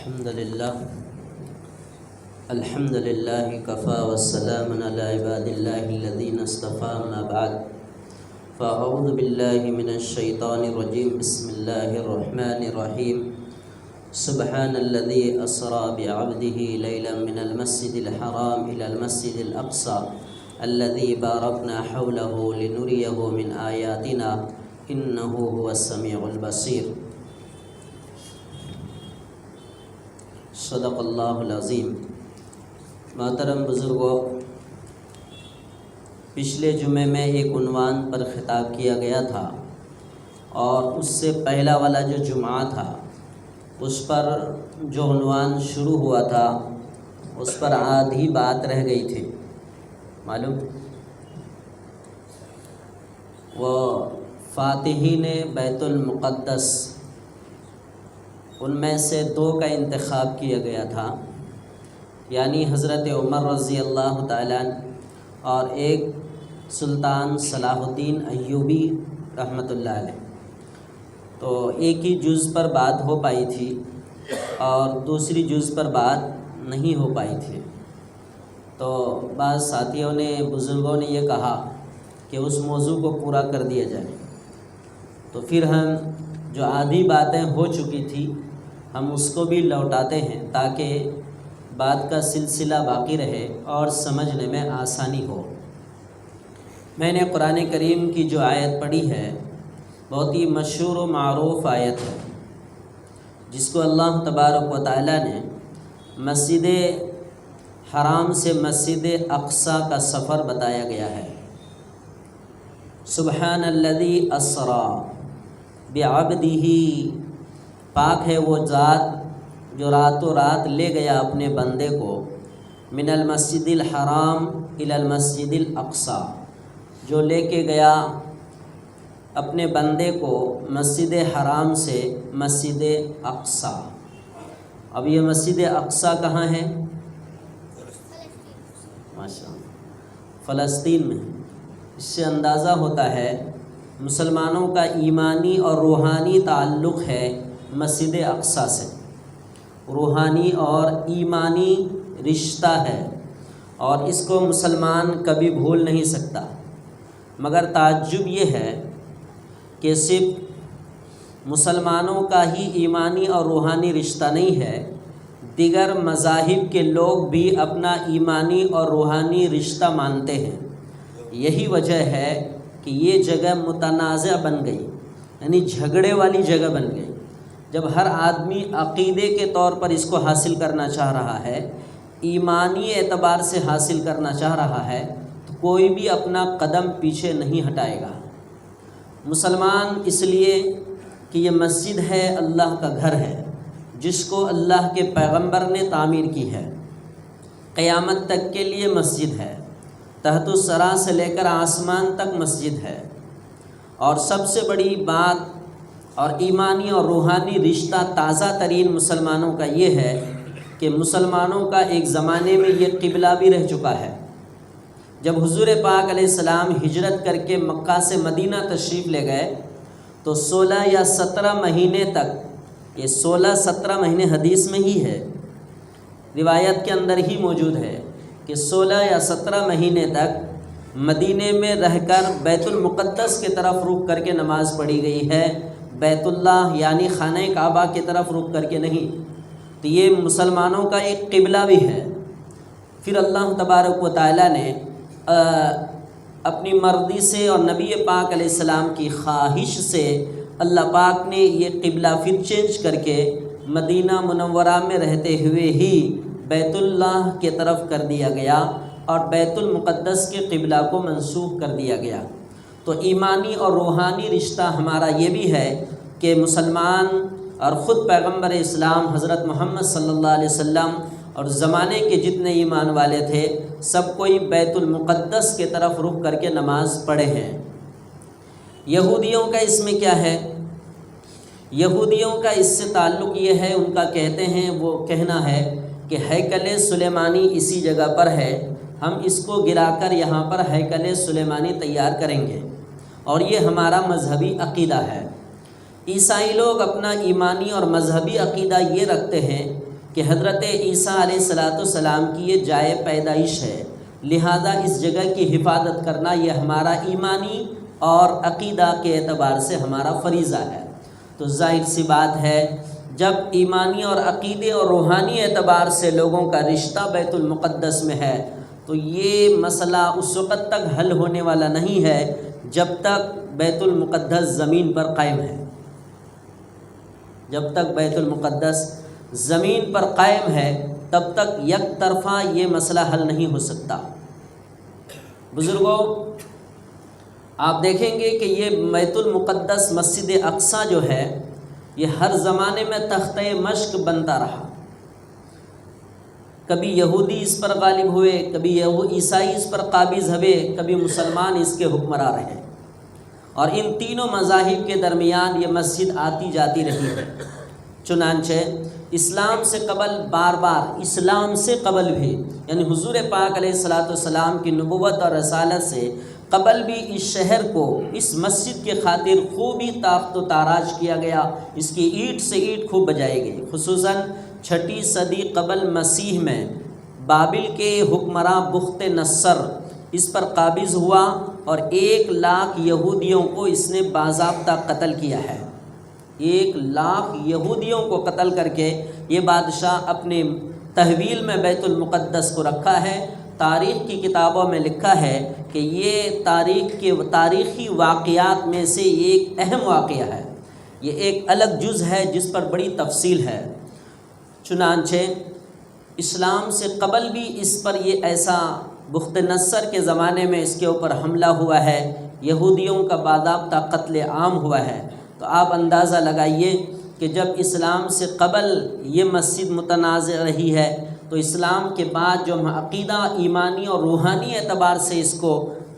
الحمد لله كفى والسلام على عباد الله الذين اصطفى أما بعد فأعوذ بالله من الشيطان الرجيم بسم الله الرحمن الرحيم سبحان الذي أسرى بعبده ليلا من المسجد الحرام إلى المسجد الأقصى الذي باركنا حوله لنريه من آياتنا إنه هو السميع البصير صدق اللہ العظیم۔ محترم بزرگوں، پچھلے جمعے میں ایک عنوان پر خطاب کیا گیا تھا اور اس سے پہلا والا جو جمعہ تھا اس پر جو عنوان شروع ہوا تھا اس پر آدھی بات رہ گئی تھی، معلوم؟ وہ فاتحین بیت المقدس، ان میں سے دو کا انتخاب کیا گیا تھا، یعنی حضرت عمر رضی اللہ تعالیٰ عنہ اور ایک سلطان صلاح الدین ایوبی رحمۃ اللہ علیہ۔ تو ایک ہی جز پر بات ہو پائی تھی اور دوسری جز پر بات نہیں ہو پائی تھی۔ تو بعض ساتھیوں نے، بزرگوں نے یہ کہا کہ اس موضوع کو پورا کر دیا جائے، تو پھر ہم جو آدھی باتیں ہو چکی تھی ہم اس کو بھی لوٹاتے ہیں تاکہ بات کا سلسلہ باقی رہے اور سمجھنے میں آسانی ہو۔ میں نے قرآن کریم کی جو آیت پڑھی ہے بہت ہی مشہور و معروف آیت ہے، جس کو اللہ تبارک و تعالیٰ نے مسجد حرام سے مسجد اقصی کا سفر بتایا گیا ہے۔ سبحان الذی اسری بعبدہ، پاک ہے وہ ذات جو راتوں رات لے گیا اپنے بندے کو، من المسجد الحرام الی المسجد الاقصی، جو لے کے گیا اپنے بندے کو مسجد حرام سے مسجد اقصی۔ اب یہ مسجد اقصی کہاں ہے؟ ماشاء اللہ، فلسطین میں۔ اس سے اندازہ ہوتا ہے مسلمانوں کا ایمانی اور روحانی تعلق ہے مسجد اقصی سے، روحانی اور ایمانی رشتہ ہے، اور اس کو مسلمان کبھی بھول نہیں سکتا۔ مگر تعجب یہ ہے کہ صرف مسلمانوں کا ہی ایمانی اور روحانی رشتہ نہیں ہے، دیگر مذاہب کے لوگ بھی اپنا ایمانی اور روحانی رشتہ مانتے ہیں۔ یہی وجہ ہے کہ یہ جگہ متنازع بن گئی، یعنی جھگڑے والی جگہ بن گئی۔ جب ہر آدمی عقیدے کے طور پر اس کو حاصل کرنا چاہ رہا ہے، ایمانی اعتبار سے حاصل کرنا چاہ رہا ہے، تو کوئی بھی اپنا قدم پیچھے نہیں ہٹائے گا۔ مسلمان اس لیے کہ یہ مسجد ہے، اللہ کا گھر ہے، جس کو اللہ کے پیغمبر نے تعمیر کی ہے، قیامت تک کے لیے مسجد ہے، تحت الثری سے لے کر آسمان تک مسجد ہے۔ اور سب سے بڑی بات اور ایمانی اور روحانی رشتہ تازہ ترین مسلمانوں کا یہ ہے کہ مسلمانوں کا ایک زمانے میں یہ قبلہ بھی رہ چکا ہے۔ جب حضور پاک علیہ السلام ہجرت کر کے مکہ سے مدینہ تشریف لے گئے تو 16 یا 17 مہینے تک، یہ 16-17 مہینے حدیث میں ہی ہے، روایت کے اندر ہی موجود ہے کہ 16 یا 17 مہینے تک مدینے میں رہ کر بیت المقدس کی طرف رخ کر کے نماز پڑھی گئی ہے، بیت اللہ یعنی خانہ کعبہ کی طرف رخ کر کے نہیں۔ تو یہ مسلمانوں کا ایک قبلہ بھی ہے۔ پھر اللہ تبارک و تعالیٰ نے اپنی مرضی سے اور نبی پاک علیہ السلام کی خواہش سے اللہ پاک نے یہ قبلہ پھر چینج کر کے مدینہ منورہ میں رہتے ہوئے ہی بیت اللہ کی طرف کر دیا گیا اور بیت المقدس کے قبلہ کو منسوخ کر دیا گیا۔ تو ایمانی اور روحانی رشتہ ہمارا یہ بھی ہے کہ مسلمان اور خود پیغمبر اسلام حضرت محمد صلی اللہ علیہ وسلم اور زمانے کے جتنے ایمان والے تھے سب کوئی بیت المقدس کے طرف رخ کر کے نماز پڑھے ہیں۔ یہودیوں کا اس میں کیا ہے؟ یہودیوں کا اس سے تعلق یہ ہے، ان کا کہتے ہیں، وہ کہنا ہے کہ ہیکل سلیمانی اسی جگہ پر ہے، ہم اس کو گرا کر یہاں پر ہیکل سلیمانی تیار کریں گے، اور یہ ہمارا مذہبی عقیدہ ہے۔ عیسائی لوگ اپنا ایمانی اور مذہبی عقیدہ یہ رکھتے ہیں کہ حضرت عیسیٰ علیہ السلام کی یہ جائے پیدائش ہے، لہذا اس جگہ کی حفاظت کرنا یہ ہمارا ایمانی اور عقیدہ کے اعتبار سے ہمارا فریضہ ہے۔ تو ظاہر سی بات ہے جب ایمانی اور عقیدے اور روحانی اعتبار سے لوگوں کا رشتہ بیت المقدس میں ہے تو یہ مسئلہ اس وقت تک حل ہونے والا نہیں ہے جب تک بیت المقدس زمین پر قائم ہے۔ جب تک بیت المقدس زمین پر قائم ہے تب تک یک طرفہ یہ مسئلہ حل نہیں ہو سکتا۔ بزرگوں، آپ دیکھیں گے کہ یہ بیت المقدس مسجد اقصیٰ جو ہے یہ ہر زمانے میں تختہ مشق بنتا رہا۔ کبھی یہودی اس پر غالب ہوئے، کبھی عیسائی اس پر قابض ہوئے، کبھی مسلمان اس کے حکمراں رہے، اور ان تینوں مذاہب کے درمیان یہ مسجد آتی جاتی رہی ہے۔ چنانچہ اسلام سے قبل بار بار، اسلام سے قبل بھی، یعنی حضور پاک علیہ السلام کی نبوت اور رسالت سے قبل بھی اس شہر کو اس مسجد کے خاطر خوبی تاخت و تاراج کیا گیا، اس کی اینٹ سے اینٹ خوب بجائی گئی۔ خصوصاً 6 صدی قبل مسیح میں بابل کے حکمراں بخت نصر اس پر قابض ہوا اور 1 لاکھ یہودیوں کو اس نے باضابطہ قتل کیا ہے۔ 1 لاکھ یہودیوں کو قتل کر کے یہ بادشاہ اپنے تحویل میں بیت المقدس کو رکھا ہے۔ تاریخ کی کتابوں میں لکھا ہے کہ یہ تاریخی واقعات میں سے ایک اہم واقعہ ہے، یہ ایک الگ جز ہے جس پر بڑی تفصیل ہے۔ چنانچہ اسلام سے قبل بھی اس پر یہ ایسا بخت نصر کے زمانے میں اس کے اوپر حملہ ہوا ہے، یہودیوں کا باضابطہ قتل عام ہوا ہے۔ تو آپ اندازہ لگائیے کہ جب اسلام سے قبل یہ مسجد متنازع رہی ہے تو اسلام کے بعد جو ہم عقیدہ ایمانی اور روحانی اعتبار سے اس کو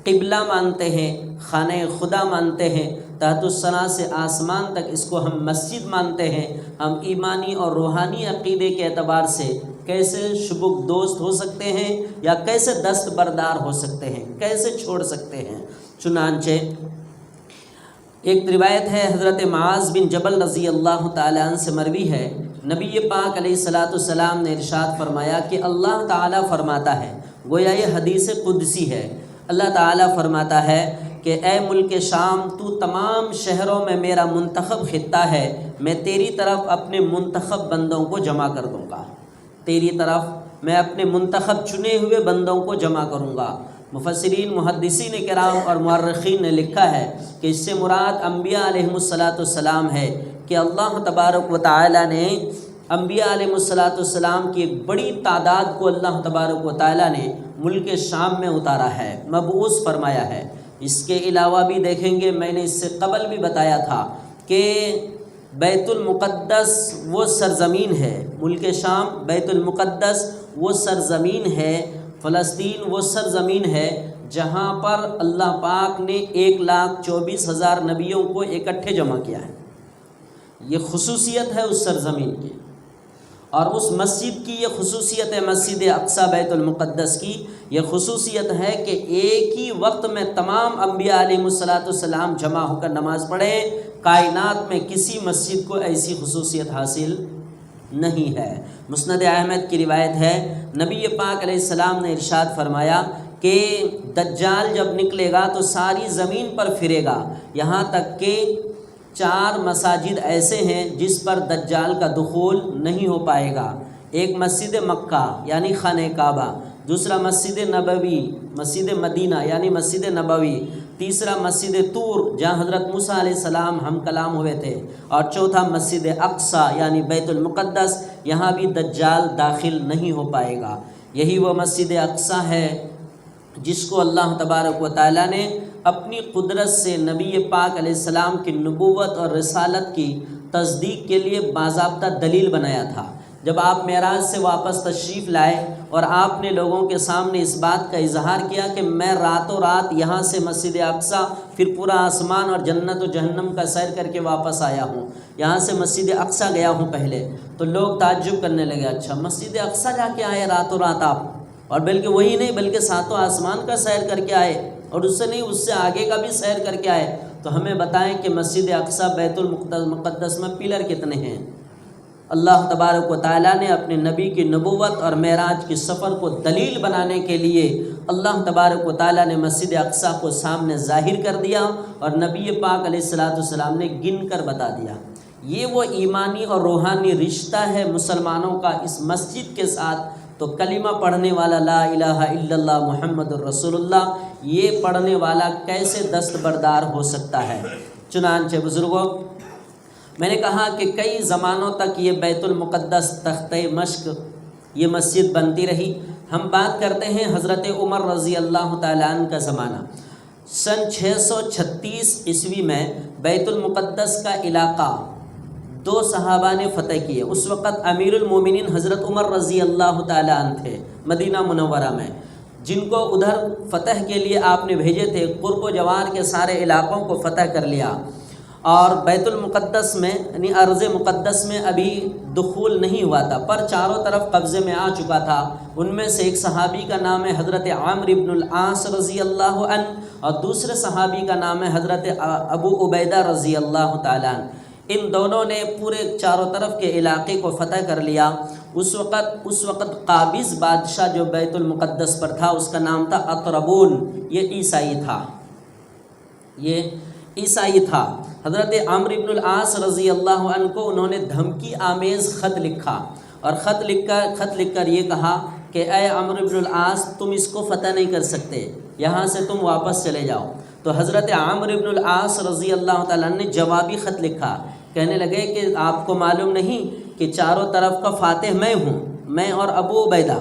قبلہ مانتے ہیں، خانہ خدا مانتے ہیں، تحت الثنا سے آسمان تک اس کو ہم مسجد مانتے ہیں، ہم ایمانی اور روحانی عقیدے کے اعتبار سے کیسے شبک دوست ہو سکتے ہیں یا کیسے دستبردار ہو سکتے ہیں، کیسے چھوڑ سکتے ہیں؟ چنانچہ ایک روایت ہے حضرت معاذ بن جبل رضی اللہ تعالیٰ عنہ سے مروی ہے، نبی پاک علیہ السلام نے ارشاد فرمایا کہ اللہ تعالیٰ فرماتا ہے، گویا یہ حدیث قدسی ہے، اللہ تعالیٰ فرماتا ہے کہ اے ملک شام، تو تمام شہروں میں میرا منتخب خطہ ہے، میں تیری طرف اپنے منتخب بندوں کو جمع کر دوں گا، تیری طرف میں اپنے منتخب چنے ہوئے بندوں کو جمع کروں گا۔ مفسرین، محدثین کرام اور مورخین نے لکھا ہے کہ اس سے مراد انبیاء علیہم السلام ہے کہ اللہ تبارک و تعالیٰ نے انبیاء علیہم السلام کی ایک بڑی تعداد کو اللہ تبارک و تعالیٰ نے ملک شام میں اتارا ہے، مبعوث فرمایا ہے۔ اس کے علاوہ بھی دیکھیں گے، میں نے اس سے قبل بھی بتایا تھا کہ بیت المقدس وہ سرزمین ہے، ملک شام بیت المقدس وہ سرزمین ہے، فلسطین وہ سرزمین ہے جہاں پر اللہ پاک نے 1,24,000 نبیوں کو اکٹھے جمع کیا ہے۔ یہ خصوصیت ہے اس سرزمین کی، اور اس مسجد کی یہ خصوصیت ہے، مسجد اقصیٰ بیت المقدس کی یہ خصوصیت ہے کہ ایک ہی وقت میں تمام انبیاء علیہم السلام جمع ہو کر نماز پڑھیں۔ کائنات میں کسی مسجد کو ایسی خصوصیت حاصل نہیں ہے۔ مسند احمد کی روایت ہے، نبی پاک علیہ السلام نے ارشاد فرمایا کہ دجال جب نکلے گا تو ساری زمین پر پھرے گا، یہاں تک کہ 4 مساجد ایسے ہیں جس پر دجال کا دخول نہیں ہو پائے گا۔ ایک مسجد مکہ یعنی خانہ کعبہ، دوسرا مسجد نبوی، مسجد مدینہ یعنی مسجد نبوی، تیسرا مسجد طور جہاں حضرت موسیٰ علیہ السلام ہم کلام ہوئے تھے، اور چوتھا مسجد اقصیٰ یعنی بیت المقدس، یہاں بھی دجال داخل نہیں ہو پائے گا۔ یہی وہ مسجد اقصیٰ ہے جس کو اللہ تبارک و تعالیٰ نے اپنی قدرت سے نبی پاک علیہ السلام کی نبوت اور رسالت کی تصدیق کے لیے باضابطہ دلیل بنایا تھا۔ جب آپ معراج سے واپس تشریف لائے اور آپ نے لوگوں کے سامنے اس بات کا اظہار کیا کہ میں راتوں رات یہاں سے مسجد اقصیٰ، پھر پورا آسمان اور جنت و جہنم کا سیر کر کے واپس آیا ہوں، یہاں سے مسجد اقصیٰ گیا ہوں پہلے، تو لوگ تعجب کرنے لگے، اچھا مسجد اقصیٰ جا کے آئے راتوں رات آپ، اور بلکہ وہی نہیں بلکہ 7 آسمان کا سیر کر کے آئے، اور اس سے نہیں اس سے آگے کا بھی سیر کر کے آئے، تو ہمیں بتائیں کہ مسجد اقصیٰ بیت المقدس میں پلر کتنے ہیں؟ اللہ تبارک و تعالیٰ نے اپنے نبی کی نبوت اور معراج کے سفر کو دلیل بنانے کے لیے اللہ تبارک و تعالیٰ نے مسجد اقصیٰ کو سامنے ظاہر کر دیا اور نبی پاک علیہ الصلاۃ والسلام نے گن کر بتا دیا۔ یہ وہ ایمانی اور روحانی رشتہ ہے مسلمانوں کا اس مسجد کے ساتھ۔ تو کلمہ پڑھنے والا لا الہ الا اللہ محمد الرسول اللہ، یہ پڑھنے والا کیسے دستبردار ہو سکتا ہے؟ چنانچہ بزرگوں، میں نے کہا کہ کئی زمانوں تک یہ بیت المقدس تختِ مشق یہ مسجد بنتی رہی۔ ہم بات کرتے ہیں حضرت عمر رضی اللہ تعالیٰ عنہ کا زمانہ۔ سن 636 عیسوی میں بیت المقدس کا علاقہ 2 صحابہ نے فتح کیے۔ اس وقت امیر المومنین حضرت عمر رضی اللہ تعالیٰ عنہ تھے مدینہ منورہ میں، جن کو ادھر فتح کے لیے آپ نے بھیجے تھے۔ قرب و جوار کے سارے علاقوں کو فتح کر لیا اور بیت المقدس میں یعنی ارض مقدس میں ابھی دخول نہیں ہوا تھا، پر چاروں طرف قبضے میں آ چکا تھا۔ ان میں سے ایک صحابی کا نام ہے حضرت عامر بن العاص رضی اللہ عنہ، اور دوسرے صحابی کا نام ہے حضرت ابو عبیدہ رضی اللہ تعالیٰ عنہ۔ ان دونوں نے پورے چاروں طرف کے علاقے کو فتح کر لیا۔ اس وقت قابض بادشاہ جو بیت المقدس پر تھا اس کا نام تھا اطربون، یہ عیسائی تھا۔ حضرت عمرو بن العاص رضی اللہ عنہ کو انہوں نے دھمکی آمیز خط لکھا، اور خط لکھ کر یہ کہا کہ اے عمرو بن العاص، تم اس کو فتح نہیں کر سکتے، یہاں سے تم واپس چلے جاؤ۔ تو حضرت عمرو بن العاص رضی اللہ تعالیٰ عنہ نے جوابی خط لکھا، کہنے لگے کہ آپ کو معلوم نہیں کہ چاروں طرف کا فاتح میں ہوں، میں اور ابو عبیدہ،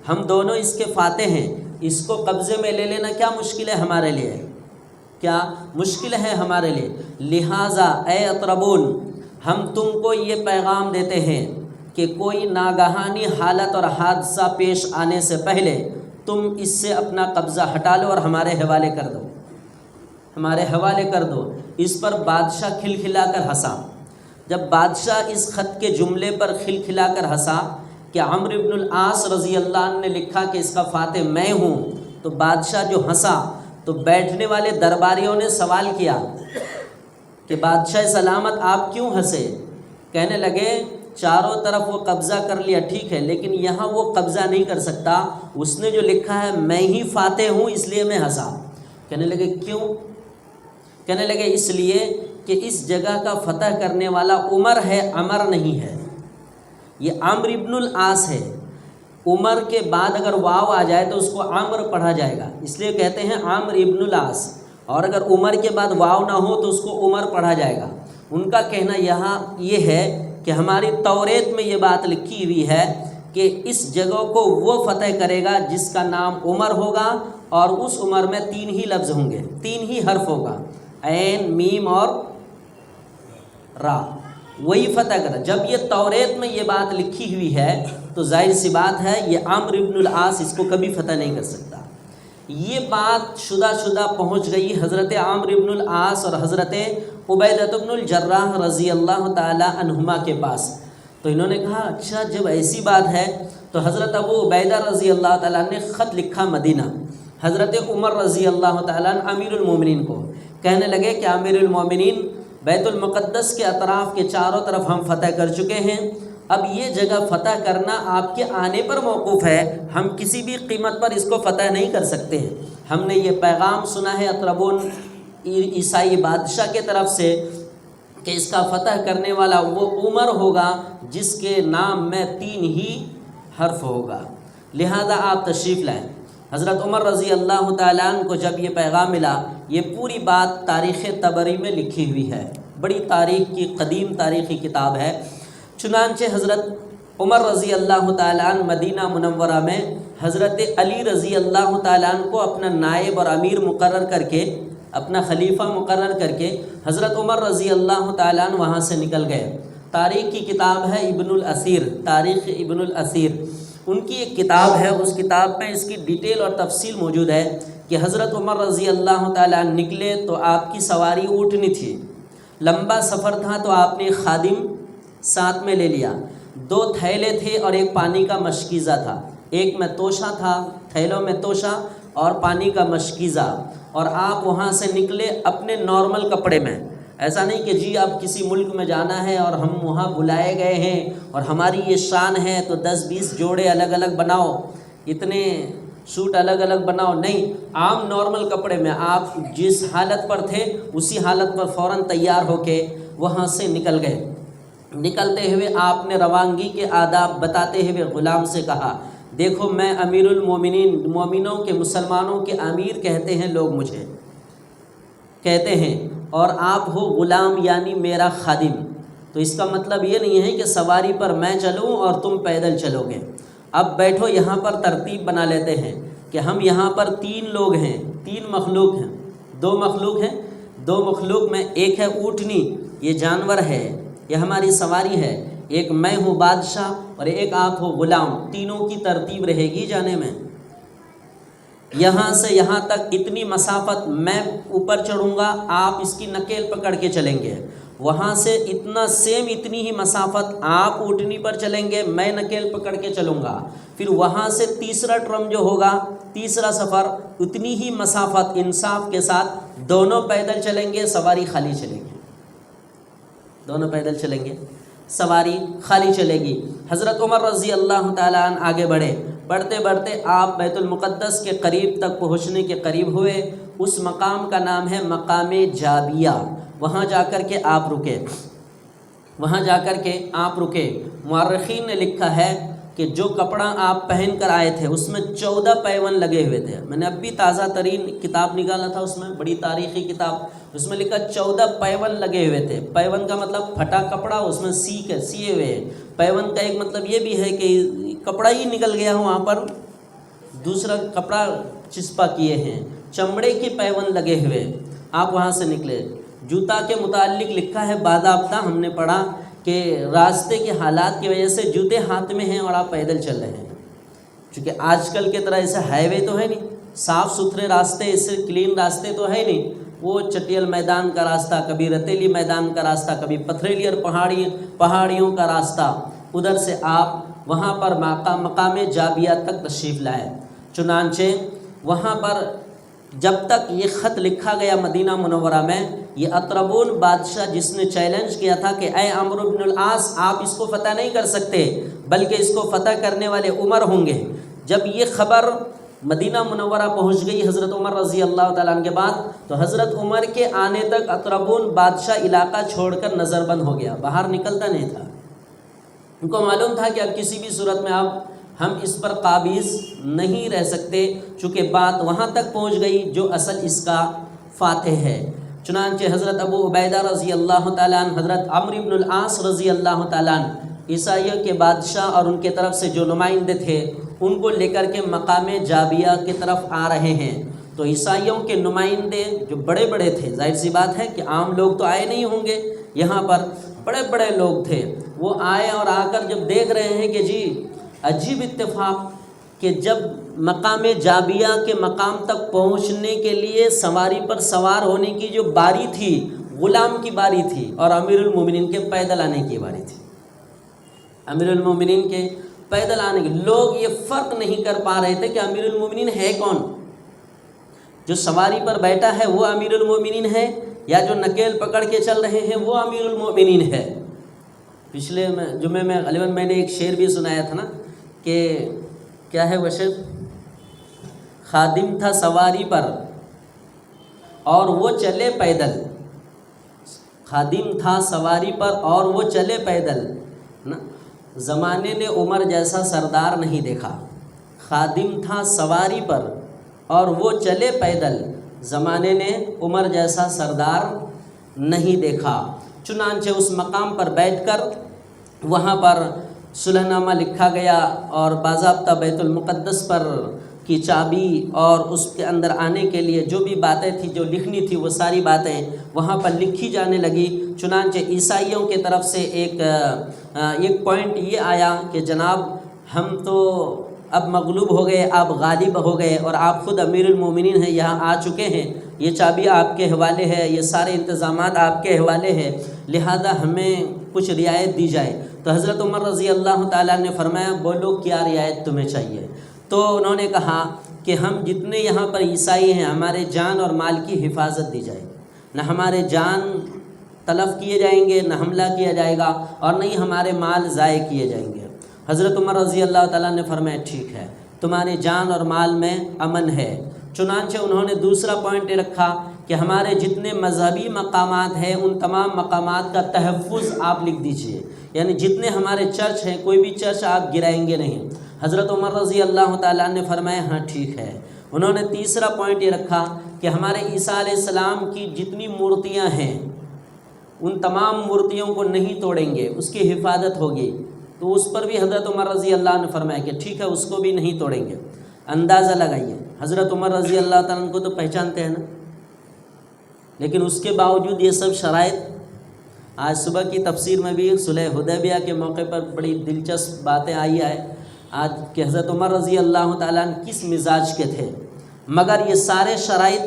ہم دونوں اس کے فاتح ہیں، اس کو قبضے میں لے لینا کیا مشکل ہے ہمارے لیے، کیا مشکل ہے ہمارے لیے، لہٰذا اے اطربون، ہم تم کو یہ پیغام دیتے ہیں کہ کوئی ناگہانی حالت اور حادثہ پیش آنے سے پہلے تم اس سے اپنا قبضہ ہٹا لو اور ہمارے حوالے کر دو۔ اس پر بادشاہ کھلکھلا کر ہنسا۔ جب بادشاہ اس خط کے جملے پر کھلکھلا کر ہنسا کہ عمرو بن العاص رضی اللہ عنہ نے لکھا کہ اس کا فاتح میں ہوں، تو بادشاہ جو ہنسا تو بیٹھنے والے درباریوں نے سوال کیا کہ بادشاہ سلامت آپ کیوں ہنسے؟ کہنے لگے چاروں طرف وہ قبضہ کر لیا ٹھیک ہے، لیکن یہاں وہ قبضہ نہیں کر سکتا، اس نے جو لکھا ہے میں ہی فاتح ہوں، اس لیے میں ہنسا۔ کہنے لگے کیوں؟ کہنے لگے اس لیے کہ اس جگہ کا فتح کرنے والا عمر ہے، عمر نہیں ہے، یہ عمرو بن العاص ہے۔ عمر کے بعد اگر واو آ جائے تو اس کو عمر پڑھا جائے گا، اس لیے کہتے ہیں عمرو بن العاص، اور اگر عمر کے بعد واو نہ ہو تو اس کو عمر پڑھا جائے گا۔ ان کا کہنا یہاں یہ ہے کہ ہماری توریت میں یہ بات لکھی ہوئی ہے کہ اس جگہ کو وہ فتح کرے گا جس کا نام عمر ہوگا، اور اس عمر میں 3 ہی لفظ ہوں گے، 3 ہی حرف ہوگا، عین، میم اور را، وہی فتح کرا۔ جب یہ توریت میں یہ بات لکھی ہوئی ہے تو ظاہر سی بات ہے یہ عمرو بن العاص اس کو کبھی فتح نہیں کر سکتا۔ یہ بات شدہ پہنچ گئی حضرت عمرو بن العاص اور حضرت عبیدہ بن الجراح رضی اللہ تعالی عنہما کے پاس۔ تو انہوں نے کہا اچھا جب ایسی بات ہے تو حضرت ابو عبیدہ رضی اللہ تعالیٰ نے خط لکھا مدینہ حضرت عمر رضی اللہ تعالیٰ عنہ امیر المومنین کو، کہنے لگے کہ امیر المومنین بیت المقدس کے اطراف کے چاروں طرف ہم فتح کر چکے ہیں، اب یہ جگہ فتح کرنا آپ کے آنے پر موقوف ہے، ہم کسی بھی قیمت پر اس کو فتح نہیں کر سکتے ہیں۔ ہم نے یہ پیغام سنا ہے اطربون عیسائی بادشاہ کے طرف سے کہ اس کا فتح کرنے والا وہ عمر ہوگا جس کے نام میں 3 ہی حرف ہوگا، لہذا آپ تشریف لائیں۔ حضرت عمر رضی اللہ تعالیٰ عنہ کو جب یہ پیغام ملا، یہ پوری بات تاریخ طبری میں لکھی ہوئی ہے، بڑی تاریخ کی قدیم تاریخی کتاب ہے۔ چنانچہ حضرت عمر رضی اللہ تعالیٰ عنہ مدینہ منورہ میں حضرت علی رضی اللہ تعالیٰ عنہ کو اپنا نائب اور امیر مقرر کر کے، اپنا خلیفہ مقرر کر کے حضرت عمر رضی اللہ تعالیٰ عنہ وہاں سے نکل گئے۔ تاریخ کی کتاب ہے ابن الاسیر، تاریخ ابن الاسیر، ان کی ایک کتاب ہے، اس کتاب میں اس کی ڈیٹیل اور تفصیل موجود ہے کہ حضرت عمر رضی اللہ تعالیٰ عنہ نکلے تو آپ کی سواری اونٹنی تھی، لمبا سفر تھا تو آپ نے خادم ساتھ میں لے لیا، 2 تھیلے تھے اور ایک پانی کا مشکیزہ تھا، ایک میں توشہ تھا، تھیلوں میں توشہ اور پانی کا مشکیزہ، اور آپ وہاں سے نکلے اپنے نارمل کپڑے میں، ایسا نہیں کہ جی اب کسی ملک میں جانا ہے اور ہم وہاں بلائے گئے ہیں اور ہماری یہ شان ہے تو 10-20 جوڑے الگ الگ بناؤ، اتنے سوٹ الگ الگ بناؤ، نہیں، عام نارمل کپڑے میں آپ جس حالت پر تھے اسی حالت پر فوراً تیار ہو کے وہاں سے نکل گئے۔ نکلتے ہوئے آپ نے روانگی کے آداب بتاتے ہوئے غلام سے کہا، دیکھو میں امیر المومنین، مومنوں کے، مسلمانوں کے امیر کہتے ہیں لوگ مجھے، کہتے ہیں، اور آپ ہو غلام یعنی میرا خادم، تو اس کا مطلب یہ نہیں ہے کہ سواری پر میں چلوں اور تم پیدل چلو گے۔ اب بیٹھو، یہاں پر ترتیب بنا لیتے ہیں کہ ہم یہاں پر 3 لوگ ہیں، 3 مخلوق ہیں، 2 مخلوق ہیں، 2 مخلوق میں ایک ہے اونٹنی، یہ جانور ہے، یہ ہماری سواری ہے، ایک میں ہوں بادشاہ اور ایک آپ ہو غلام، تینوں کی ترتیب رہے گی جانے میں۔ یہاں سے یہاں تک اتنی مسافت میں اوپر چڑھوں گا، آپ اس کی نکیل پکڑ کے چلیں گے، وہاں سے اتنا سیم اتنی ہی مسافت آپ اونٹنی پر چلیں گے، میں نکیل پکڑ کے چلوں گا، پھر وہاں سے تیسرا ٹرم جو ہوگا، تیسرا سفر، اتنی ہی مسافت انصاف کے ساتھ دونوں پیدل چلیں گے، سواری خالی چلیں گے، دونوں پیدل چلیں گے، سواری خالی چلے گی۔ حضرت عمر رضی اللہ تعالیٰ عنہ آگے بڑھے، بڑھتے بڑھتے آپ بیت المقدس کے قریب تک پہنچنے کے قریب ہوئے، اس مقام کا نام ہے مقام جابیہ، وہاں جا کر کے آپ رکے، وہاں جا کر کے آپ رکے۔ مورخین نے لکھا ہے کہ جو کپڑا آپ پہن کر آئے تھے اس میں 14 پیون لگے ہوئے تھے، میں نے اب بھی تازہ ترین کتاب نکالا تھا، اس میں بڑی تاریخی کتاب، اس میں لکھا 14 پیون لگے ہوئے تھے۔ پیون کا مطلب پھٹا کپڑا، اس میں سیے ہوئے ہیں۔ پیون کا ایک مطلب یہ بھی ہے کہ کپڑا ہی نکل گیا ہو، وہاں پر دوسرا کپڑا چسپا کیے ہیں، چمڑے کے پیون لگے ہوئے، آپ وہاں سے نکلے۔ جوتا کے متعلق لکھا ہے باضابطہ، ہم نے پڑھا کہ راستے کے حالات کی وجہ سے جوتے ہاتھ میں ہیں اور آپ پیدل چل رہے ہیں، چونکہ آج کل کے طرح ایسے ہائی وے تو ہے نہیں، صاف ستھرے راستے، ایسے کلین راستے تو ہے نہیں، وہ چٹیل میدان کا راستہ، کبھی ریتیلی میدان کا راستہ، کبھی پتھریلی اور پہاڑیوں کا راستہ، ادھر سے آپ وہاں پر مقام جابیہ تک تشریف لائے۔ چنانچہ وہاں پر جب تک یہ خط لکھا گیا مدینہ منورہ میں، یہ اطربون بادشاہ جس نے چیلنج کیا تھا کہ اے عمرو بن العاص، آپ اس کو فتح نہیں کر سکتے بلکہ اس کو فتح کرنے والے عمر ہوں گے، جب یہ خبر مدینہ منورہ پہنچ گئی حضرت عمر رضی اللہ تعالیٰ عنہ کے بعد، تو حضرت عمر کے آنے تک اطربون بادشاہ علاقہ چھوڑ کر نظر بند ہو گیا، باہر نکلتا نہیں تھا۔ ان کو معلوم تھا کہ اب کسی بھی صورت میں اب ہم اس پر قابض نہیں رہ سکتے، چونکہ بات وہاں تک پہنچ گئی جو اصل اس کا فاتح ہے۔ چنانچہ حضرت ابو عبیدہ رضی اللہ تعالیٰ عنہ، حضرت عمرو بن العاص رضی اللہ تعالیٰ عنہ، عیسائیوں کے بادشاہ اور ان کے طرف سے جو نمائندے تھے، ان کو لے کر کے مقام جابیہ کی طرف آ رہے ہیں۔ تو عیسائیوں کے نمائندے جو بڑے بڑے تھے، ظاہر سی بات ہے کہ عام لوگ تو آئے نہیں ہوں گے، یہاں پر بڑے بڑے لوگ تھے، وہ آئے اور آ کر جب دیکھ رہے ہیں کہ جی عجیب اتفاق کہ جب مقام جابیہ کے مقام تک پہنچنے کے لیے سواری پر سوار ہونے کی جو باری تھی، غلام کی باری تھی اور امیر المومنین کے پیدل آنے کی باری تھی۔ امیر المومنین کے پیدل آنے کے لوگ یہ فرق نہیں کر پا رہے تھے کہ امیر المومنین ہے کون، جو سواری پر بیٹھا ہے وہ امیر المومنین ہے یا جو نکیل پکڑ کے چل رہے ہیں وہ امیر المومنین ہے۔ پچھلے جمعے میں غالباً میں نے ایک شعر بھی سنایا تھا نا کہ کیا ہے وہ شعر، خادم تھا سواری پر اور وہ چلے پیدل، خادم تھا سواری پر اور وہ چلے پیدل نا، زمانے نے عمر جیسا سردار نہیں دیکھا، خادم تھا سواری پر اور وہ چلے پیدل، زمانے نے عمر جیسا سردار نہیں دیکھا۔ چنانچہ اس مقام پر بیٹھ کر وہاں پر صلح نامہ لکھا گیا اور باضابطہ بیت المقدس پر کی چابی اور اس کے اندر آنے کے لیے جو بھی باتیں تھیں جو لکھنی تھی وہ ساری باتیں وہاں پر لکھی جانے لگی۔ چنانچہ عیسائیوں کی طرف سے ایک پوائنٹ یہ آیا کہ جناب ہم تو اب مغلوب ہو گئے، آپ غالب ہو گئے اور آپ خود امیر المومنین ہیں، یہاں آ چکے ہیں، یہ چابی آپ کے حوالے ہے، یہ سارے انتظامات آپ کے حوالے ہیں، لہذا ہمیں کچھ رعایت دی جائے۔ تو حضرت عمر رضی اللہ تعالیٰ نے فرمایا بولو کیا رعایت تمہیں چاہیے؟ تو انہوں نے کہا کہ ہم جتنے یہاں پر عیسائی ہیں ہمارے جان اور مال کی حفاظت دی جائے، نہ ہمارے جان تلف کیے جائیں گے، نہ حملہ کیا جائے گا، اور نہ ہی ہمارے مال ضائع کیے جائیں گے۔ حضرت عمر رضی اللہ تعالیٰ نے فرمایا ٹھیک ہے، تمہاری جان اور مال میں امن ہے۔ چنانچہ انہوں نے دوسرا پوائنٹ یہ رکھا کہ ہمارے جتنے مذہبی مقامات ہیں ان تمام مقامات کا تحفظ آپ لکھ دیجئے، یعنی جتنے ہمارے چرچ ہیں کوئی بھی چرچ آپ گرائیں گے نہیں۔ حضرت عمر رضی اللہ تعالیٰ نے فرمایا ہاں ٹھیک ہے۔ انہوں نے تیسرا پوائنٹ یہ رکھا کہ ہمارے عیسیٰ علیہ السلام کی جتنی مورتیاں ہیں ان تمام مورتیوں کو نہیں توڑیں گے، اس کی حفاظت ہوگی۔ تو اس پر بھی حضرت عمر رضی اللہ نے فرمایا کہ ٹھیک ہے، اس کو بھی نہیں توڑیں گے۔ اندازہ لگائیے، حضرت عمر رضی اللہ تعالیٰ عنہ کو تو پہچانتے ہیں نا، لیکن اس کے باوجود یہ سب شرائط۔ آج صبح کی تفسیر میں بھی صلح حدیبیہ کے موقع پر بڑی دلچسپ باتیں آئی ہے آج کہ حضرت عمر رضی اللہ تعالیٰ عنہ کس مزاج کے تھے، مگر یہ سارے شرائط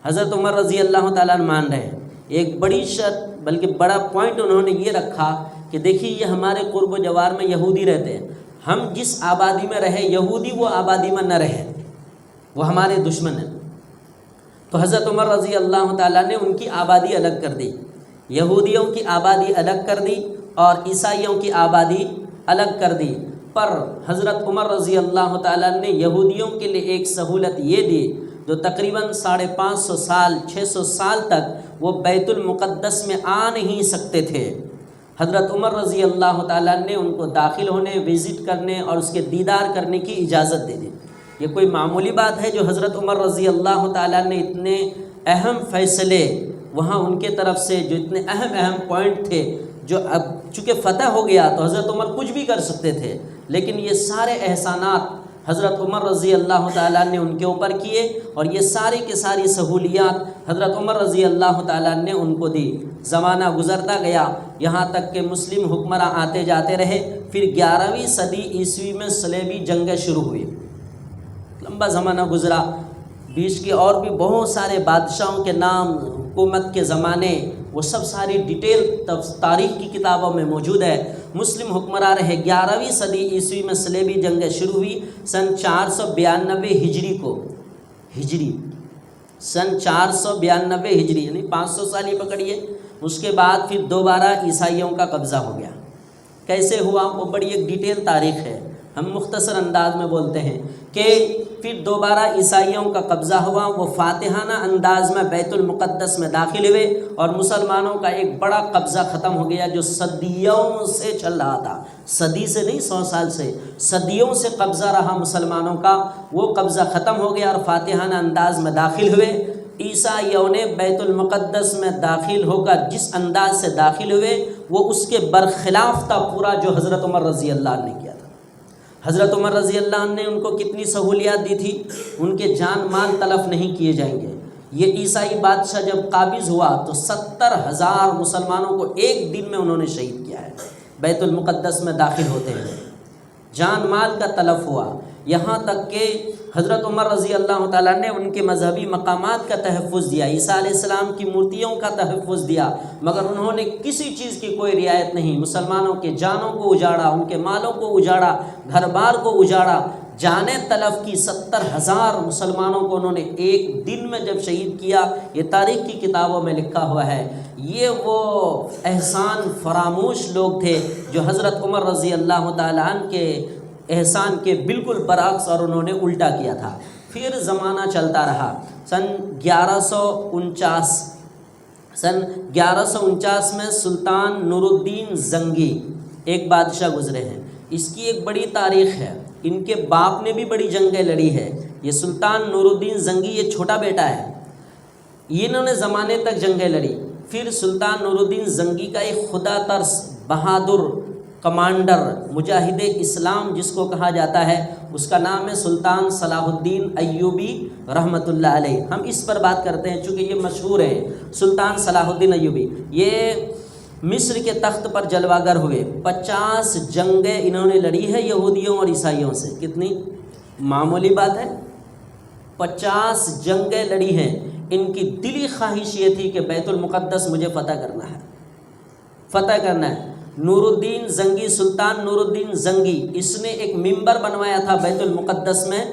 حضرت عمر رضی اللہ تعالیٰ عنہ مان رہے ہیں۔ ایک بڑی شرط بلکہ بڑا پوائنٹ انہوں نے یہ رکھا کہ دیکھیے یہ ہمارے قرب و جوار میں یہودی رہتے ہیں، ہم جس آبادی میں رہے یہودی وہ آبادی میں نہ رہے، وہ ہمارے دشمن ہیں۔ تو حضرت عمر رضی اللہ تعالیٰ نے ان کی آبادی الگ کر دی، یہودیوں کی آبادی الگ کر دی اور عیسائیوں کی آبادی الگ کر دی۔ پر حضرت عمر رضی اللہ تعالیٰ نے یہودیوں کے لیے ایک سہولت یہ دی جو تقریباً 550 سال 600 سال تک وہ بیت المقدس میں آ نہیں سکتے تھے۔ حضرت عمر رضی اللہ تعالیٰ نے ان کو داخل ہونے، وزٹ کرنے اور اس کے دیدار کرنے کی اجازت دے دی۔ یہ کوئی معمولی بات ہے جو حضرت عمر رضی اللہ تعالیٰ نے اتنے اہم فیصلے وہاں ان کے طرف سے جو اتنے اہم پوائنٹ تھے، جو اب چونکہ فتح ہو گیا تو حضرت عمر کچھ بھی کر سکتے تھے، لیکن یہ سارے احسانات حضرت عمر رضی اللہ تعالیٰ نے ان کے اوپر کیے اور یہ ساری کی ساری سہولیات حضرت عمر رضی اللہ تعالیٰ نے ان کو دی۔ زمانہ گزرتا گیا، یہاں تک کہ مسلم حکمراں آتے جاتے رہے۔ پھر 11ویں صدی عیسوی میں صلیبی جنگیں شروع ہوئی، لمبا زمانہ گزرا، بیچ کے اور بھی بہت سارے بادشاہوں کے نام، حکومت کے زمانے، وہ سب ساری ڈیٹیل تاریخ کی کتابوں میں موجود ہے۔ مسلم حکمراں رہے۔ 11ویں صدی عیسوی میں صلیبی جنگیں شروع ہوئی سن 492 ہجری کو، سن 492 ہجری یعنی 500 سال ہی پکڑیے۔ اس کے بعد پھر دوبارہ عیسائیوں کا قبضہ ہو گیا۔ کیسے ہوا وہ بڑی ایک ڈیٹیل تاریخ ہے، ہم مختصر انداز میں بولتے ہیں کہ پھر دوبارہ عیسائیوں کا قبضہ ہوا۔ وہ فاتحانہ انداز میں بیت المقدس میں داخل ہوئے اور مسلمانوں کا ایک بڑا قبضہ ختم ہو گیا جو صدیوں سے چل رہا تھا، صدی سے نہیں 100 سال سے، صدیوں سے قبضہ رہا مسلمانوں کا، وہ قبضہ ختم ہو گیا اور فاتحانہ انداز میں داخل ہوئے۔ عیسائیوں نے بیت المقدس میں داخل ہو کر جس انداز سے داخل ہوئے وہ اس کے برخلاف تھا پورا جو حضرت عمر رضی اللہ عنہ نے کیا تھا۔ حضرت عمر رضی اللہ عنہ نے ان کو کتنی سہولیات دی تھی، ان کے جان مال تلف نہیں کیے جائیں گے۔ یہ عیسائی بادشاہ جب قابض ہوا تو 70,000 مسلمانوں کو ایک دن میں انہوں نے شہید کیا ہے، بیت المقدس میں داخل ہوتے ہیں، جان مال کا تلف ہوا۔ یہاں تک کہ حضرت عمر رضی اللہ تعالیٰ نے ان کے مذہبی مقامات کا تحفظ دیا، عیسیٰ علیہ السلام کی مورتیوں کا تحفظ دیا، مگر انہوں نے کسی چیز کی کوئی رعایت نہیں۔ مسلمانوں کے جانوں کو اجاڑا، ان کے مالوں کو اجاڑا، گھر بار کو اجاڑا، جانیں تلف کی۔ 70,000 مسلمانوں کو انہوں نے ایک دن میں جب شہید کیا، یہ تاریخ کی کتابوں میں لکھا ہوا ہے۔ یہ وہ احسان فراموش لوگ تھے جو حضرت عمر رضی اللہ تعالیٰ عنہ کے احسان کے بالکل برعکس اور انہوں نے الٹا کیا تھا۔ پھر زمانہ چلتا رہا۔ سن 1149 میں سلطان نور الدین زنگی ایک بادشاہ گزرے ہیں، اس کی ایک بڑی تاریخ ہے۔ ان کے باپ نے بھی بڑی جنگیں لڑی ہے۔ یہ سلطان نور الدین زنگی یہ چھوٹا بیٹا ہے، انہوں نے زمانے تک جنگیں لڑی۔ پھر سلطان نور الدین زنگی کا ایک خدا ترس بہادر کمانڈر مجاہد اسلام جس کو کہا جاتا ہے، اس کا نام ہے سلطان صلاح الدین ایوبی رحمۃ اللہ علیہ۔ ہم اس پر بات کرتے ہیں چونکہ یہ مشہور ہے، سلطان صلاح الدین ایوبی۔ یہ مصر کے تخت پر جلوہ گر ہوئے، 50 جنگیں انہوں نے لڑی ہے یہودیوں اور عیسائیوں سے۔ کتنی معمولی بات ہے، 50 جنگیں لڑی ہیں۔ ان کی دلی خواہش یہ تھی کہ بیت المقدس مجھے فتح کرنا ہے۔ نور الدین زنگی، سلطان نور الدین زنگی، اس نے ایک منبر بنوایا تھا بیت المقدس میں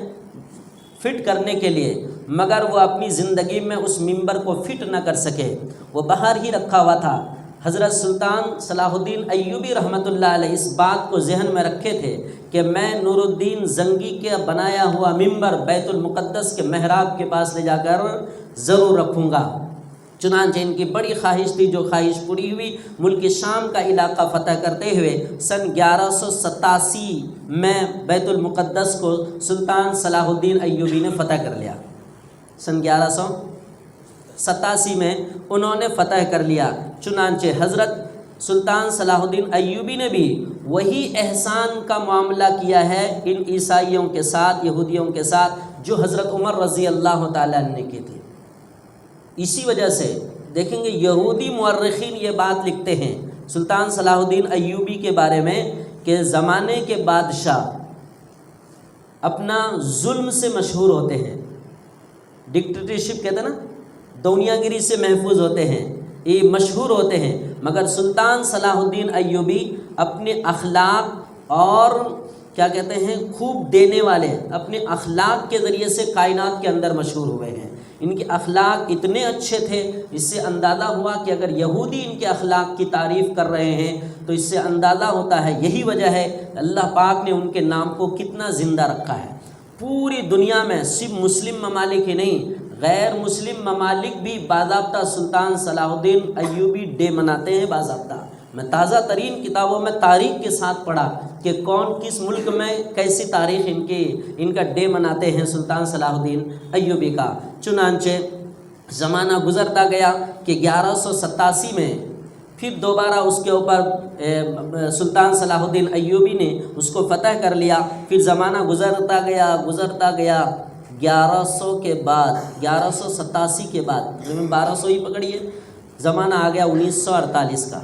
فٹ کرنے کے لیے، مگر وہ اپنی زندگی میں اس ممبر کو فٹ نہ کر سکے، وہ باہر ہی رکھا ہوا تھا۔ حضرت سلطان صلاح الدین ایوبی رحمۃ اللہ علیہ اس بات کو ذہن میں رکھے تھے کہ میں نور الدین زنگی کے بنایا ہوا ممبر بیت المقدس کے محراب کے پاس لے جا کر ضرور رکھوں گا۔ چنانچہ ان کی بڑی خواہش تھی، جو خواہش پوری ہوئی۔ ملک شام کا علاقہ فتح کرتے ہوئے سن 1187 میں بیت المقدس کو سلطان صلاح الدین ایوبی نے فتح کر لیا۔ سن 1187 میں انہوں نے فتح کر لیا۔ چنانچہ حضرت سلطان صلاح الدین ایوبی نے بھی وہی احسان کا معاملہ کیا ہے ان عیسائیوں کے ساتھ، یہودیوں کے ساتھ، جو حضرت عمر رضی اللہ تعالیٰ عنہ نے کی تھی۔ اسی وجہ سے دیکھیں گے یہودی مورخین یہ بات لکھتے ہیں سلطان صلاح الدین ایوبی کے بارے میں کہ زمانے کے بادشاہ اپنا ظلم سے مشہور ہوتے ہیں، ڈکٹیٹرشپ کہتے ہیں نا، دنیا گیری سے محفوظ ہوتے ہیں، یہ مشہور ہوتے ہیں، مگر سلطان صلاح الدین ایوبی اپنے اخلاق اور کیا کہتے ہیں خوب دینے والے، اپنے اخلاق کے ذریعے سے کائنات کے اندر مشہور ہوئے ہیں۔ ان کے اخلاق اتنے اچھے تھے، اس سے اندازہ ہوا کہ اگر یہودی ان کے اخلاق کی تعریف کر رہے ہیں تو اس سے اندازہ ہوتا ہے یہی وجہ ہے اللہ پاک نے ان کے نام کو کتنا زندہ رکھا ہے۔ پوری دنیا میں صرف مسلم ممالک ہی نہیں، غیر مسلم ممالک بھی باضابطہ سلطان صلاح الدین ایوبی ڈے مناتے ہیں باضابطہ۔ میں تازہ ترین کتابوں میں تاریخ کے ساتھ پڑھا کہ کون کس ملک میں کیسی تاریخ ان کا ڈے مناتے ہیں سلطان صلاح الدین ایوبی کا۔ چنانچہ زمانہ گزرتا گیا کہ 1187 میں پھر دوبارہ اس کے اوپر سلطان صلاح الدین ایوبی نے اس کو فتح کر لیا۔ پھر زمانہ گزرتا گیا 1100 کے بعد 1187 کے بعد 1200 ہی پکڑیے، زمانہ آ گیا 1948 کا۔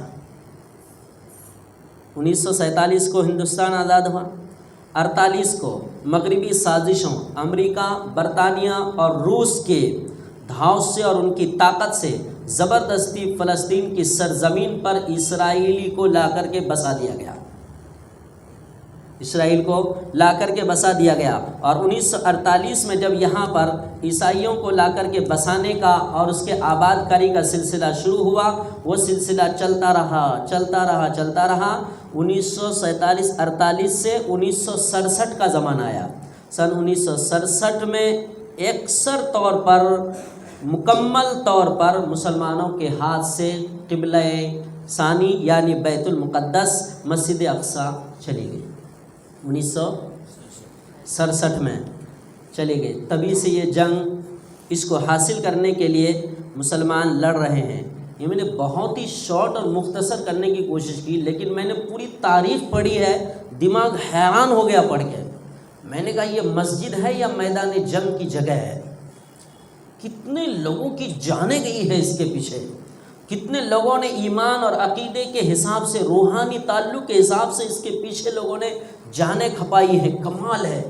1947 کو ہندوستان آزاد ہوا، 48 کو مغربی سازشوں، امریکہ، برطانیہ اور روس کے دھاؤ سے اور ان کی طاقت سے زبردستی فلسطین کی سرزمین پر اسرائیلی کو لا کر کے بسا دیا گیا، اسرائیل کو لا کر کے بسا دیا گیا۔ اور 1948 میں جب یہاں پر عیسائیوں کو لا کر کے بسانے کا اور اس کے آباد کاری کا سلسلہ شروع ہوا، وہ سلسلہ چلتا رہا 1947-48 سے 1967 کا زمانہ آیا۔ سن 1967 میں یکسر طور پر مکمل طور پر مسلمانوں کے ہاتھ سے قبلہ ثانی یعنی بیت المقدس مسجد اقصی چلی گئی، 1967 میں چلی گئی۔ تبھی سے یہ جنگ اس کو حاصل کرنے کے لیے مسلمان لڑ رہے ہیں۔ یہ میں نے بہت ہی شارٹ اور مختصر کرنے کی کوشش کی، لیکن میں نے پوری تاریخ پڑھی ہے، دماغ حیران ہو گیا پڑھ کے۔ میں نے کہا یہ مسجد ہے یا میدان جنگ کی جگہ ہے؟ کتنے لوگوں کی جانیں گئی ہے اس کے پیچھے، کتنے لوگوں نے ایمان اور عقیدے کے حساب سے، روحانی تعلق کے حساب سے اس کے پیچھے لوگوں نے جانیں کھپائی ہیں، کمال ہے۔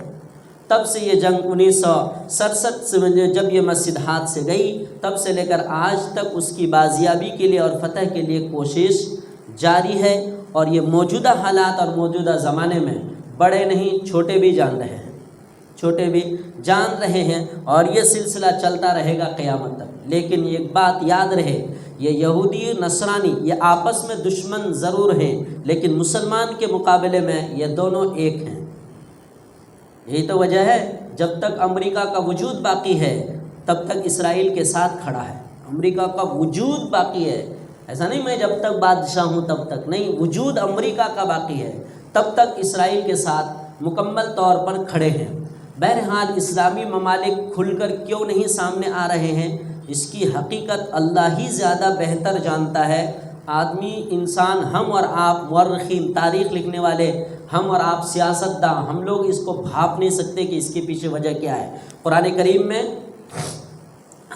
تب سے یہ جنگ 1967 سے جب یہ مسجد ہاتھ سے گئی، تب سے لے کر آج تک اس کی بازیابی کے لیے اور فتح کے لیے کوشش جاری ہے۔ اور یہ موجودہ حالات اور موجودہ زمانے میں بڑے نہیں چھوٹے بھی جان رہے ہیں اور یہ سلسلہ چلتا رہے گا قیامت تک۔ لیکن ایک بات یاد رہے، یہ یہودی نصرانی یہ آپس میں دشمن ضرور ہیں، لیکن مسلمان کے مقابلے میں یہ دونوں ایک ہیں۔ یہی تو وجہ ہے جب تک امریکہ کا وجود باقی ہے تب تک اسرائیل کے ساتھ کھڑا ہے۔ امریکہ کا وجود باقی ہے، ایسا نہیں میں جب تک بادشاہ ہوں تب تک، نہیں، وجود امریکہ کا باقی ہے تب تک اسرائیل کے ساتھ مکمل طور پر کھڑے ہیں۔ بہرحال اسلامی ممالک کھل کر کیوں نہیں سامنے آ رہے ہیں، اس کی حقیقت اللہ ہی زیادہ بہتر جانتا ہے۔ آدمی، انسان، ہم اور آپ مورخین، تاریخ لکھنے والے، ہم اور آپ سیاستداں، ہم لوگ اس کو بھاپ نہیں سکتے کہ اس کے پیچھے وجہ کیا ہے۔ قرآن کریم میں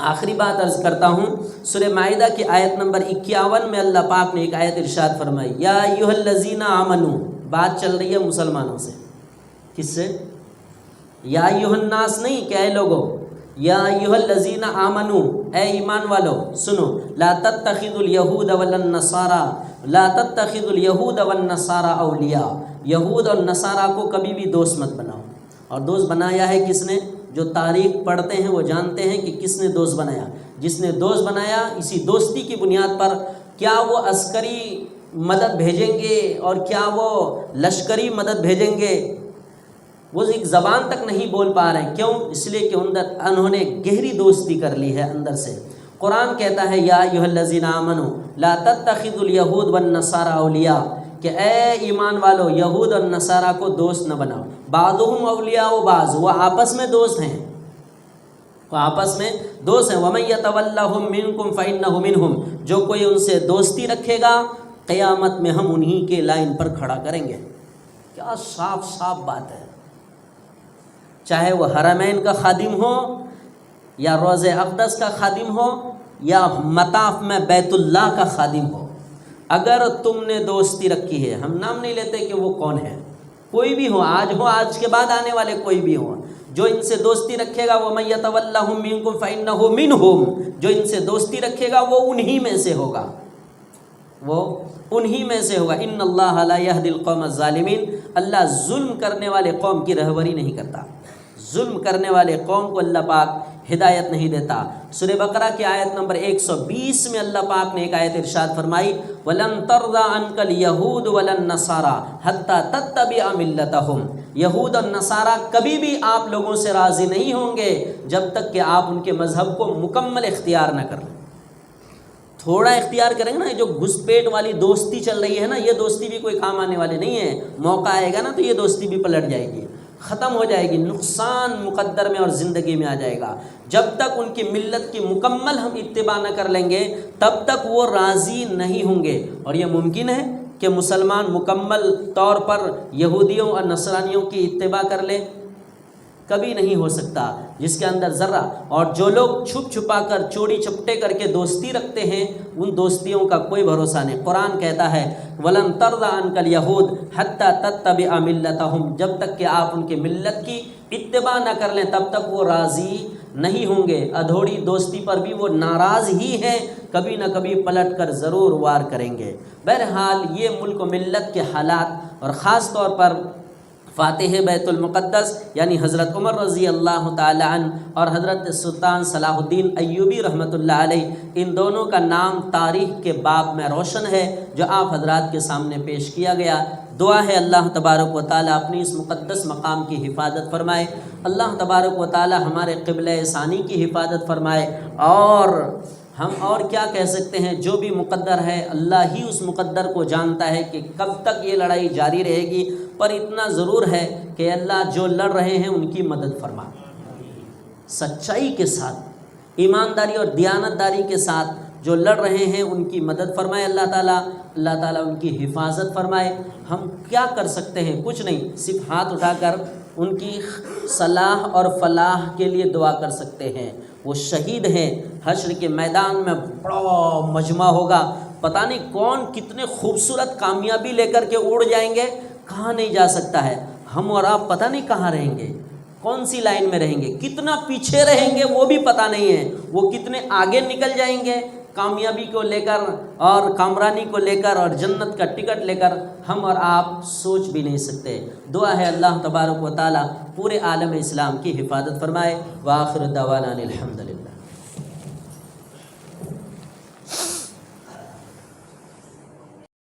آخری بات عرض کرتا ہوں، سورہ مائدہ کی آیت نمبر 51 میں اللہ پاک نے ایک آیت ارشاد فرمائی، یا ایھا الذین آمنوا، بات چل رہی ہے مسلمانوں سے۔ کس سے؟ یا ایھا الناس نہیں کہ اے لوگو، یا ایھا الذین آمنوا، اے ایمان والو سنو، لا تتخذوا الیہود والنصارى اولیاء، یہود اور نصارہ کو کبھی بھی دوست مت بناؤ۔ اور دوست بنایا ہے کس نے؟ جو تاریخ پڑھتے ہیں وہ جانتے ہیں کہ کس نے دوست بنایا. جس نے دوست بنایا اسی دوستی کی بنیاد پر کیا وہ عسکری مدد بھیجیں گے اور کیا وہ لشکری مدد بھیجیں گے، وہ ایک زبان تک نہیں بول پا رہے ہیں. کیوں؟ اس لیے کہ انہوں نے گہری دوستی کر لی ہے اندر سے. قرآن کہتا ہے یا ایھا الذین آمنوا لا تتخذوا الیہود والنصارى اولیاء، کہ اے ایمان والو یہود اور نصارہ کو دوست نہ بناؤ. بعضهم اولیاء و بعض، وہ آپس میں دوست ہیں، وہ آپس میں دوست ہیں. ومن یتولہم منکم فانہ منہم، جو کوئی ان سے دوستی رکھے گا قیامت میں ہم انہی کے لائن پر کھڑا کریں گے. کیا صاف صاف بات ہے. چاہے وہ حرمین کا خادم ہو یا روضہ اقدس کا خادم ہو یا مطاف میں بیت اللہ کا خادم ہو، اگر تم نے دوستی رکھی ہے، ہم نام نہیں لیتے کہ وہ کون ہے، کوئی بھی ہو، آج کے بعد آنے والے کوئی بھی ہو، جو ان سے دوستی رکھے گا وَمَن يَتَوَلَّهُم مِّنكُمْ فَإِنَّهُ مِنْهُمْ، جو ان سے دوستی رکھے گا وہ انہی میں سے ہوگا، وہ انہی میں سے ہوگا. ان اللہ لا یہدی القوم الظالمین، اللہ ظلم کرنے والے قوم کی رہبری نہیں کرتا. ظلم کرنے والے قوم کو اللہ پاک ہدایت نہیں دیتا. سورہ بقرہ کی آیت نمبر 120 میں اللہ پاک نے ایک آیت ارشاد فرمائی وَلَن تَرْضَىٰ عَنْكَ الْيَهُودُ وَلَا النَّصَارَىٰ حَتَّىٰ تَتَّبِعَ مِلَّتَهُمْ، یہود اور نصارہ کبھی بھی آپ لوگوں سے راضی نہیں ہوں گے جب تک کہ آپ ان کے مذہب کو مکمل اختیار نہ کر لیں. تھوڑا اختیار کریں گے نا، جو گھسپیٹ والی دوستی چل رہی ہے نا، یہ دوستی بھی کوئی کام آنے والی نہیں ہے. موقع آئے گا نا تو یہ دوستی بھی پلٹ جائے گی، ختم ہو جائے گی، نقصان مقدر میں اور زندگی میں آ جائے گا. جب تک ان کی ملت کی مکمل ہم اتباع نہ کر لیں گے تب تک وہ راضی نہیں ہوں گے. اور یہ ممکن ہے کہ مسلمان مکمل طور پر یہودیوں اور نصرانیوں کی اتباع کر لے؟ کبھی نہیں ہو سکتا. جس کے اندر ذرہ، اور جو لوگ چھپ چھپا کر چوری چپٹے کر کے دوستی رکھتے ہیں ان دوستیوں کا کوئی بھروسہ نہیں. قرآن کہتا ہے وَلَن تَرْضَىٰ عَنْكَ الْيَهُودُ حَتَّىٰ تَتَّبِعَ مِلَّتَهُمْ، جب تک کہ آپ ان کے ملت کی اتباع نہ کر لیں تب تک وہ راضی نہیں ہوں گے. ادھوڑی دوستی پر بھی وہ ناراض ہی ہیں، کبھی نہ کبھی پلٹ کر ضرور وار کریں گے. بہرحال یہ ملک و ملت کے حالات اور خاص طور پر فاتح بیت المقدس یعنی حضرت عمر رضی اللہ تعالی عنہ اور حضرت سلطان صلاح الدین ایوبی رحمۃ اللہ علیہ، ان دونوں کا نام تاریخ کے باب میں روشن ہے جو آپ حضرات کے سامنے پیش کیا گیا. دعا ہے اللہ تبارک و تعالیٰ اپنی اس مقدس مقام کی حفاظت فرمائے. اللہ تبارک و تعالیٰ ہمارے قبلہ ثانی کی حفاظت فرمائے. اور ہم اور کیا کہہ سکتے ہیں، جو بھی مقدر ہے اللہ ہی اس مقدر کو جانتا ہے کہ کب تک یہ لڑائی جاری رہے گی. پر اتنا ضرور ہے کہ اللہ جو لڑ رہے ہیں ان کی مدد فرما، سچائی کے ساتھ، ایمانداری اور دیانتداری کے ساتھ جو لڑ رہے ہیں ان کی مدد فرمائے اللہ تعالیٰ ان کی حفاظت فرمائے. ہم کیا کر سکتے ہیں؟ کچھ نہیں، صرف ہاتھ اٹھا کر ان کی صلاح اور فلاح کے لیے دعا کر سکتے ہیں. وہ شہید ہیں، حشر کے میدان میں بڑا مجمع ہوگا، پتہ نہیں کون کتنے خوبصورت کامیابی لے کر کے اڑ جائیں گے، کہاں نہیں جا سکتا ہے. ہم اور آپ پتہ نہیں کہاں رہیں گے، کون سی لائن میں رہیں گے، کتنا پیچھے رہیں گے وہ بھی پتہ نہیں ہے، وہ کتنے آگے نکل جائیں گے کامیابی کو لے کر اور کامرانی کو لے کر اور جنت کا ٹکٹ لے کر، ہم اور آپ سوچ بھی نہیں سکتے. دعا ہے اللہ تبارک و تعالیٰ پورے عالم اسلام کی حفاظت فرمائے. وآخر دعوانا الحمدللہ.